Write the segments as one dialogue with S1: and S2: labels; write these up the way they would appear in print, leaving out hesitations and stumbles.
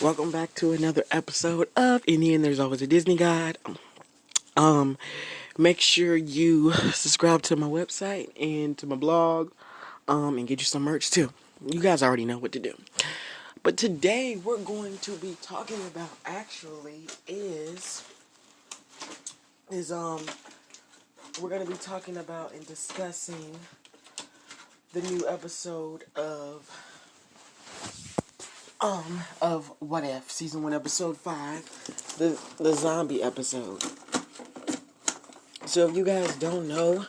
S1: Welcome back to another episode of In the End There's Always a Disney Guide. Um, Make sure you subscribe to my website and to my blog, and get you some merch too. You guys already know what to do. But today we're going to be talking about is we're going to be talking about and discussing the new episode of What If, season 1, episode 5, the zombie episode. So if you guys don't know,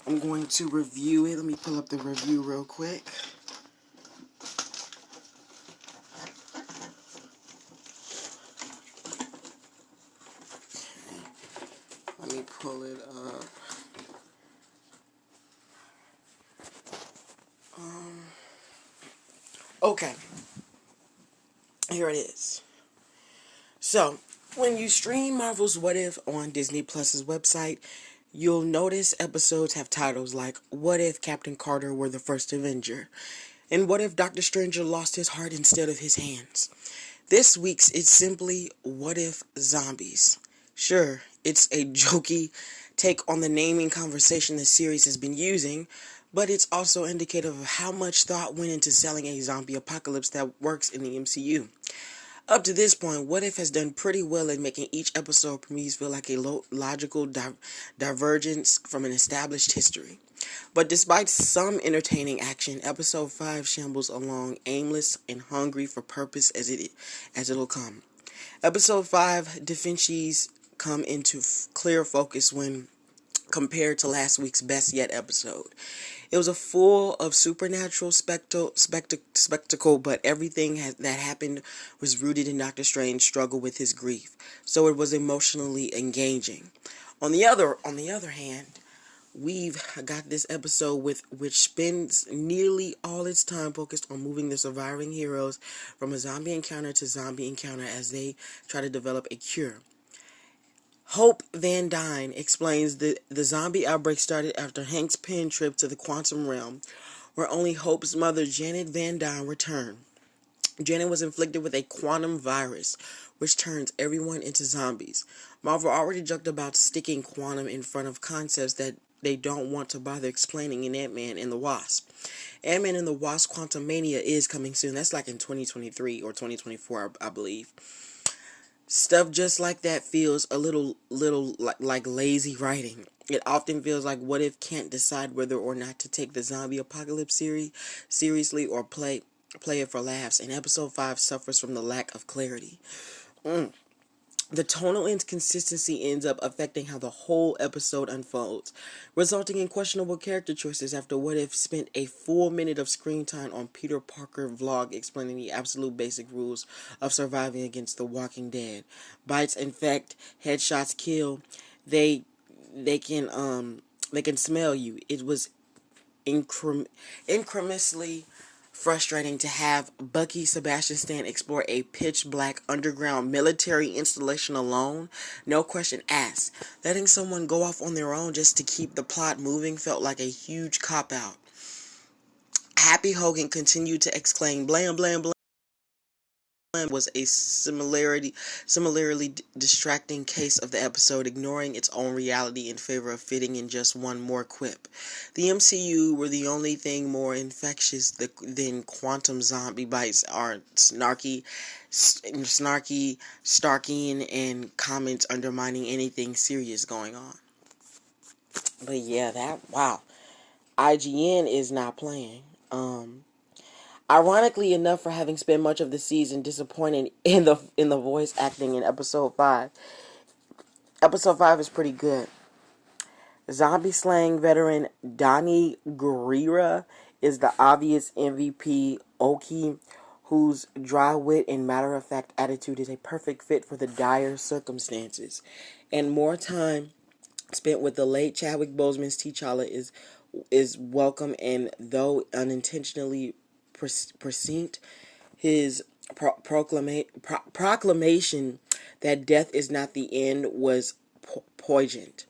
S1: I'm going to review it. Let me pull up the review real quick. Let me pull it up. Okay. Here it is. So, when you stream Marvel's What If on Disney Plus's website, you'll notice episodes have titles like What If Captain Carter were the first Avenger? And What If Doctor Stranger lost his heart instead of his hands? This week's is simply What If Zombies. Sure, it's a jokey take on the naming conversation the series has been using, but it's also indicative of how much thought went into selling a zombie apocalypse that works in the MCU. Up to this point, What If has done pretty well in making each episode premieres feel like a logical divergence from an established history. But despite some entertaining action, episode 5 shambles along aimless and hungry for purpose as it'll come. Episode 5 deficiencies come into clear focus when compared to last week's best yet episode. It was a full of supernatural spectacle, but everything that happened was rooted in Doctor Strange's struggle with his grief, so it was emotionally engaging. On the other hand, we've got this episode which spends nearly all its time focused on moving the surviving heroes from a zombie encounter to zombie encounter as they try to develop a cure. Hope Van Dyne explains the zombie outbreak started after Hank's pen trip to the quantum realm, where only Hope's mother, Janet Van Dyne, returned. Janet was inflicted with a quantum virus, which turns everyone into zombies. Marvel already joked about sticking quantum in front of concepts that they don't want to bother explaining in Ant-Man and the Wasp. Ant-Man and the Wasp Quantum Mania is coming soon. That's like in 2023 or 2024, I believe. Stuff just like that feels a little like lazy writing. It often feels like What If can't decide whether or not to take the zombie apocalypse seriously or play it for laughs, and episode 5 suffers from the lack of clarity. The tonal inconsistency ends up affecting how the whole episode unfolds, resulting in questionable character choices after What If spent a full minute of screen time on Peter Parker vlog explaining the absolute basic rules of surviving against the Walking Dead. Bites infect, headshots kill. They can smell you. It was incrementally frustrating to have Bucky Sebastian Stan explore a pitch-black underground military installation alone. No question asked. Letting someone go off on their own just to keep the plot moving felt like a huge cop-out. Happy Hogan continued to exclaim, "Blam, blam, blam," was a similarly distracting case of the episode ignoring its own reality in favor of fitting in just one more quip. The MCU were the only thing more infectious than quantum zombie bites are snarky, Starkian, and comments undermining anything serious going on. But yeah, wow. IGN is not playing. Ironically enough, for having spent much of the season disappointed in the voice acting in episode 5, episode 5 is pretty good. Zombie slaying veteran Donnie Guerrera is the obvious MVP. Oki, whose dry wit and matter-of-fact attitude is a perfect fit for the dire circumstances, and more time spent with the late Chadwick Boseman's T'Challa is welcome, and though unintentionally prescient, his proclamation that death is not the end was poignant.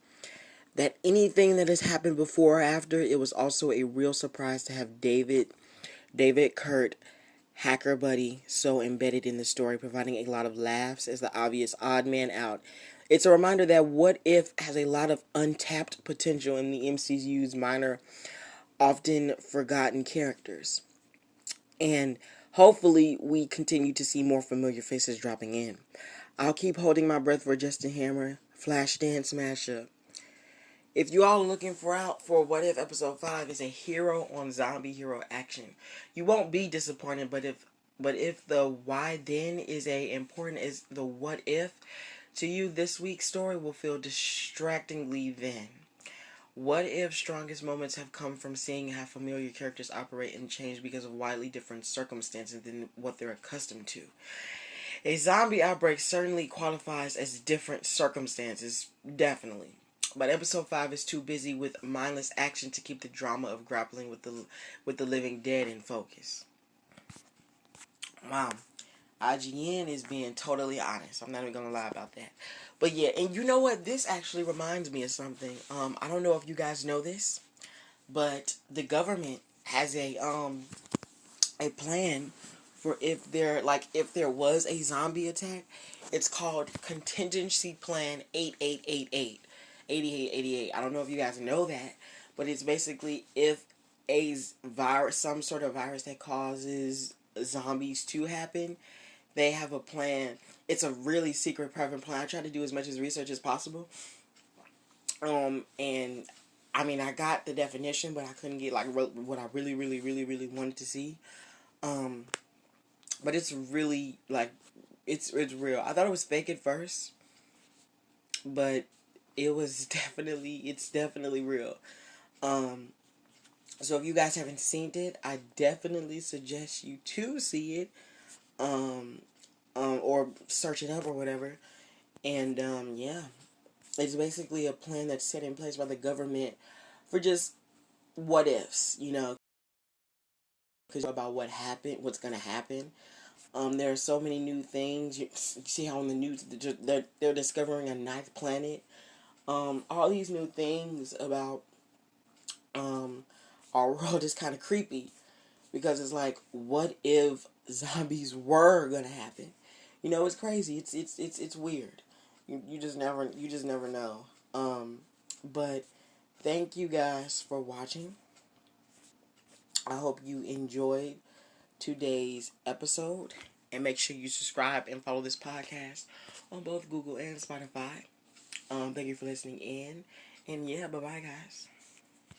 S1: That anything that has happened before or after, it was also a real surprise to have David Kurt hacker buddy so embedded in the story, providing a lot of laughs as the obvious odd man out. It's a reminder that What If has a lot of untapped potential in the MCU's minor, often forgotten characters. And hopefully we continue to see more familiar faces dropping in. I'll keep holding my breath for Justin Hammer, Flashdance mashup. If you all are looking for What If episode 5 is a hero on zombie hero action, you won't be disappointed, but if the why then is a important as the what if to you, this week's story will feel distractingly then. What if strongest moments have come from seeing how familiar characters operate and change because of widely different circumstances than what they're accustomed to? A zombie outbreak certainly qualifies as different circumstances, definitely. But episode 5 is too busy with mindless action to keep the drama of grappling with the living dead in focus. Wow. IGN is being totally honest. I'm not even gonna lie about that. But yeah, and you know what? This actually reminds me of something. I don't know if you guys know this, but the government has a plan for if there was a zombie attack. It's called Contingency Plan 8888. 8888. I don't know if you guys know that, but it's basically if some sort of virus that causes zombies to happen, they have a plan. It's a really secret private plan. I try to do as much as research as possible. And I mean, I got the definition, but I couldn't get like what I really, really, really, really wanted to see. But it's really like it's real. I thought it was fake at first, but it's definitely real. So if you guys haven't seen it, I definitely suggest you to see it, or search it up or whatever. And yeah, it's basically a plan that's set in place by the government for just what ifs, because about what's gonna happen. There are so many new things. You see how on the news they're discovering a ninth planet. All these new things about our world is kind of creepy because it's like, what if zombies were gonna happen? It's crazy. It's weird. You just never know. But thank you guys for watching. I hope you enjoyed today's episode. And make sure you subscribe and follow this podcast on both Google and Spotify. Thank you for listening in. And yeah, bye-bye, guys.